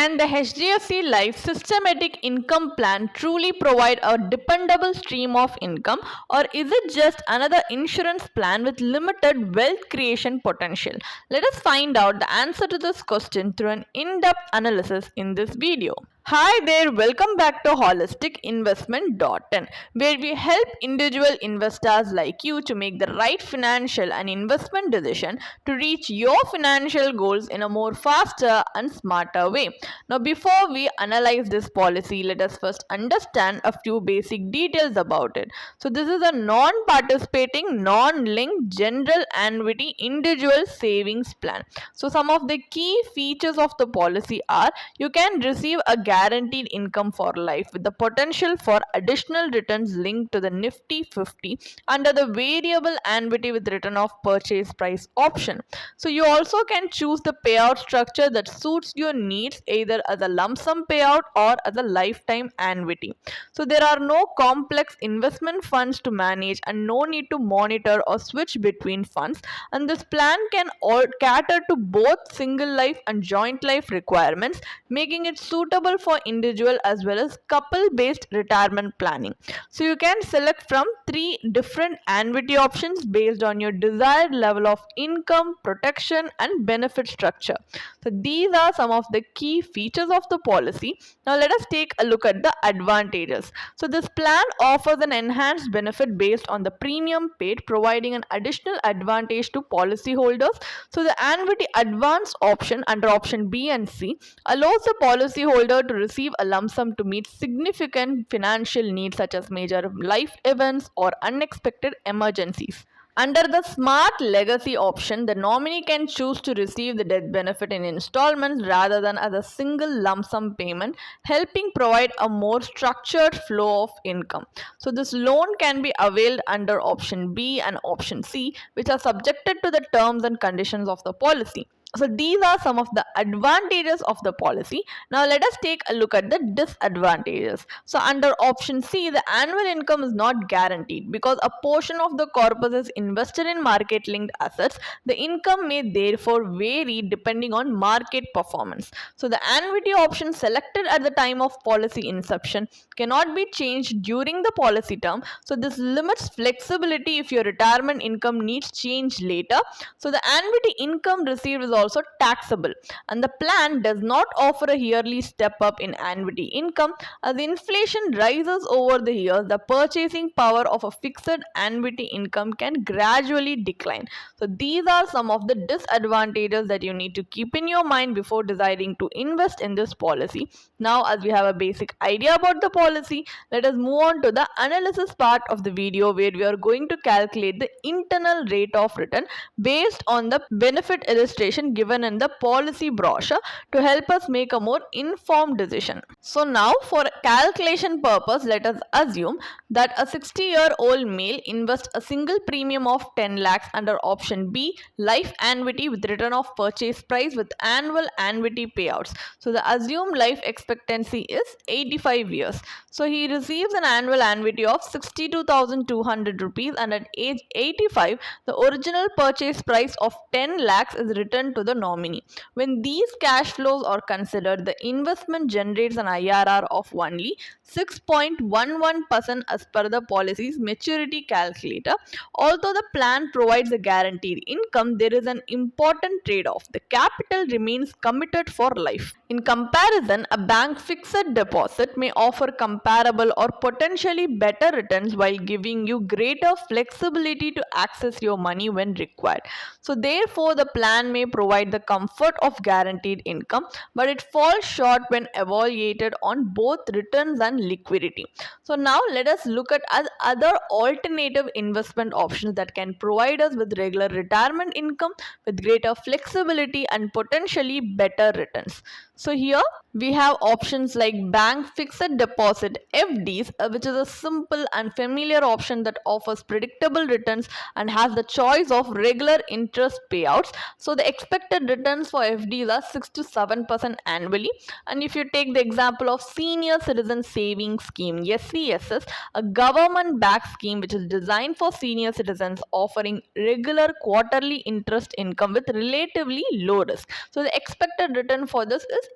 Can the HDFC Life Systematic Income Plan truly provide a dependable stream of income, or is it just another insurance plan with limited wealth creation potential? Let us find out the answer to this question through an in-depth analysis in this video. Hi there, welcome back to Holistic Investment.in, where we help individual investors like you to make the right financial and investment decision to reach your financial goals in a more faster and smarter way. Now, before we analyze this policy, let us first understand a few basic details about it. So, this is a non-participating, non-linked general annuity individual savings plan. So, some of the key features of the policy are you can receive a guaranteed income for life with the potential for additional returns linked to the Nifty 50 under the variable annuity with return of purchase price option. So you also can choose the payout structure that suits your needs, either as a lump sum payout or as a lifetime annuity. So there are no complex investment funds to manage and no need to monitor or switch between funds, and this plan can all cater to both single life and joint life requirements, making it suitable for individual as well as couple based retirement planning. So you can select from 3 different annuity options based on your desired level of income, protection and benefit structure. So these are some of the key features of the policy. Now let us take a look at the advantages. So this plan offers an enhanced benefit based on the premium paid, providing an additional advantage to policyholders. So the annuity advance option under option B and C allows the policyholder to receive a lump sum to meet significant financial needs such as major life events or unexpected emergencies. Under the Smart Legacy option, the nominee can choose to receive the death benefit in installments rather than as a single lump sum payment, helping provide a more structured flow of income. So, this loan can be availed under option B and option C, which are subjected to the terms and conditions of the policy. So these are some of the advantages of the policy. Now let us take a look at the disadvantages. So under option C, the annual income is not guaranteed because a portion of the corpus is invested in market linked assets. The income may therefore vary depending on market performance. So the annuity option selected at the time of policy inception cannot be changed during the policy term. So this limits flexibility if your retirement income needs change later. So the annuity income received is also taxable, and the plan does not offer a yearly step up in annuity income. As inflation rises over the years, the purchasing power of a fixed annuity income can gradually decline. So these are some of the disadvantages that you need to keep in your mind before deciding to invest in this policy. Now, as we have a basic idea about the policy, let us move on to the analysis part of the video, where we are going to calculate the internal rate of return based on the benefit illustration given in the policy brochure to help us make a more informed decision. So now, for calculation purpose, let us assume that a 60-year-old male invests a single premium of 10 lakhs under option B, life annuity with return of purchase price with annual annuity payouts. So the assumed life expectancy is 85 years. So he receives an annual annuity of 62,200 rupees, and at age 85 the original purchase price of 10 lakhs is returned to the nominee. When these cash flows are considered, the investment generates an IRR of only 6.11% as per the policy's maturity calculator. Although the plan provides a guaranteed income, there is an important trade-off. The capital remains committed for life. In comparison, a bank fixed deposit may offer comparable or potentially better returns while giving you greater flexibility to access your money when required. So therefore, the plan may provide the comfort of guaranteed income, but it falls short when evaluated on both returns and liquidity. So now let us look at other alternative investment options that can provide us with regular retirement income with greater flexibility and potentially better returns. So here we have options like bank fixed deposit FDs, which is a simple and familiar option that offers predictable returns and has the choice of regular interest payouts. So the expected returns for FDs are 6 to 7% annually. And if you take the example of Senior Citizen Savings Scheme, SCSS, a government-backed scheme which is designed for senior citizens, offering regular quarterly interest income with relatively low risk. So the expected return for this is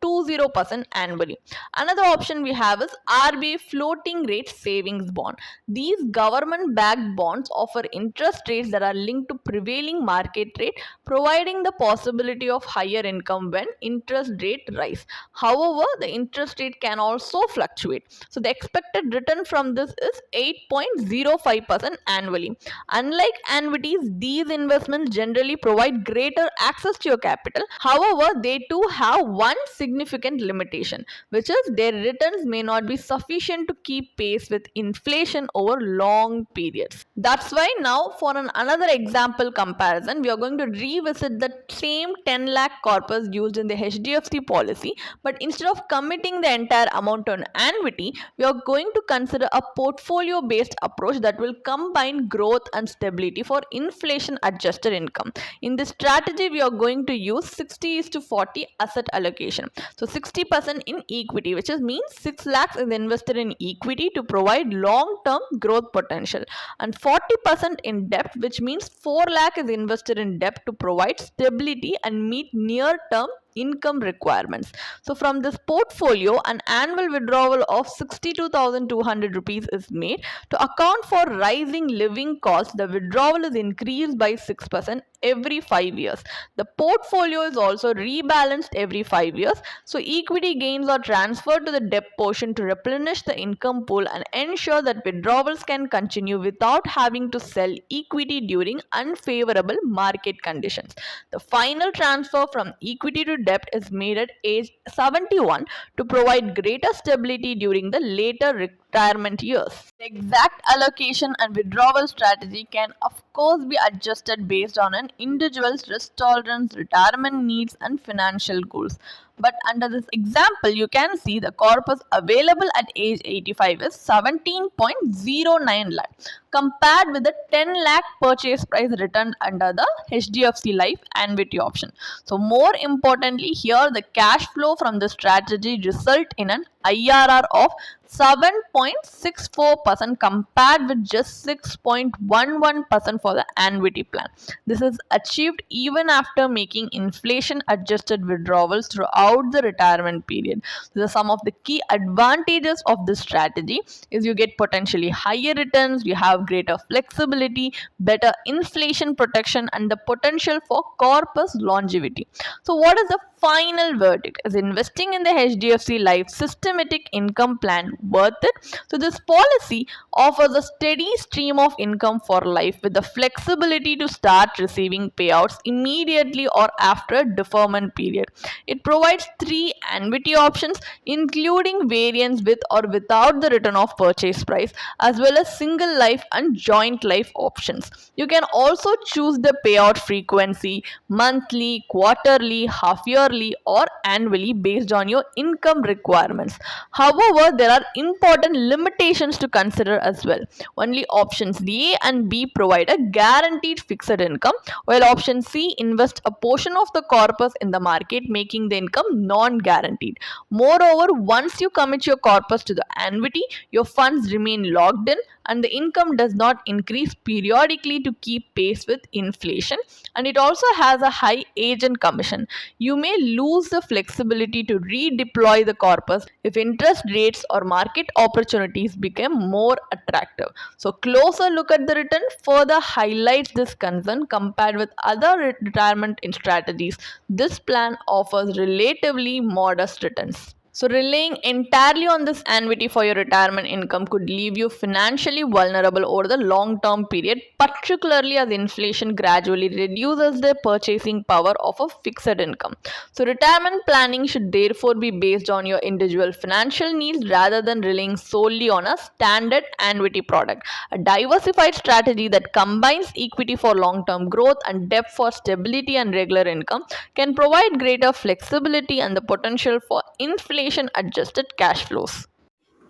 8.20% annually. Another option we have is RBI floating rate savings bond. These government backed bonds offer interest rates that are linked to prevailing market rate, providing the possibility of higher income when interest rate rise. However, the interest rate can also fluctuate. So the expected return from this is 8.05% annually. Unlike annuities, these investments generally provide greater access to your capital. However, they too have one significant limitation, which is their returns may not be sufficient to keep pace with inflation over long periods. That's why now for another example comparison, we are going to revisit the same 10 lakh corpus used in the HDFC policy, but instead of committing the entire amount on annuity, we are going to consider a portfolio based approach that will combine growth and stability for inflation adjusted income. In this strategy, we are going to use 60:40 asset allocation. So 60% in equity, which means 6 lakhs is invested in equity to provide long term growth potential, and 40% in debt, which means 4 lakh is invested in debt to provide stability and meet near term income requirements. So from this portfolio, an annual withdrawal of 62,200 rupees is made. To account for rising living costs, the withdrawal is increased by 6% every 5 years. The portfolio is also rebalanced every 5 years. So equity gains are transferred to the debt portion to replenish the income pool and ensure that withdrawals can continue without having to sell equity during unfavorable market conditions. The final transfer from equity to debt is made at age 71 to provide greater stability during the later retirement years. The exact allocation and withdrawal strategy can of course be adjusted based on an individual's risk tolerance, retirement needs and financial goals. But under this example, you can see the corpus available at age 85 is 17.09 lakh compared with the 10 lakh purchase price returned under the HDFC Life annuity option. So more importantly, here the cash flow from the strategy result in an IRR of 7.64% compared with just 6.11% for the annuity plan. This is achieved even after making inflation adjusted withdrawals throughout the retirement period. So some of the key advantages of this strategy is you get potentially higher returns, you have greater flexibility, better inflation protection and the potential for corpus longevity. So what is the final verdict? Is investing in the HDFC Life systematic income plan worth it? So this policy offers a steady stream of income for life with the flexibility to start receiving payouts immediately or after a deferment period. It provides 3 annuity options including variants with or without the return of purchase price, as well as single life and joint life options. You can also choose the payout frequency, monthly, quarterly, half yearly or annually based on your income requirements. However, there are important limitations to consider as well. Only options A and B provide a guaranteed fixed income, while option C invest a portion of the corpus in the market, making the income non-guaranteed. Moreover, once you commit your corpus to the annuity, your funds remain locked in and the income does not increase periodically to keep pace with inflation, and it also has a high agent commission. You may lose the flexibility to redeploy the corpus if interest rates or market opportunities become more attractive. So closer look at the return further highlights this concern. Compared with other retirement strategies, this plan offers relatively modest returns. So relying entirely on this annuity for your retirement income could leave you financially vulnerable over the long-term period, particularly as inflation gradually reduces the purchasing power of a fixed income. So retirement planning should therefore be based on your individual financial needs rather than relying solely on a standard annuity product. A diversified strategy that combines equity for long-term growth and debt for stability and regular income can provide greater flexibility and the potential for inflation adjusted cash flows.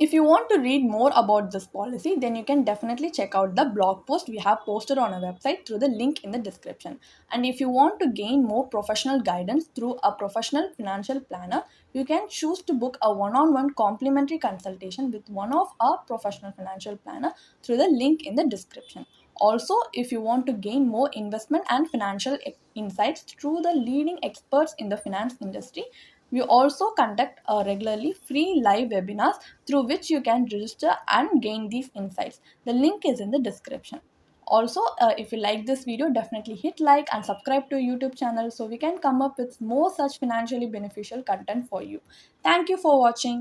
If you want to read more about this policy, then you can definitely check out the blog post we have posted on our website through the link in the description. And if you want to gain more professional guidance through a professional financial planner, you can choose to book a one-on-one complimentary consultation with one of our professional financial planner through the link in the description. Also, if you want to gain more investment and financial insights through the leading experts in the finance industry, we also conduct regularly free live webinars through which you can register and gain these insights. The link is in the description. Also, if you like this video, definitely hit like and subscribe to YouTube channel so we can come up with more such financially beneficial content for you. Thank you for watching.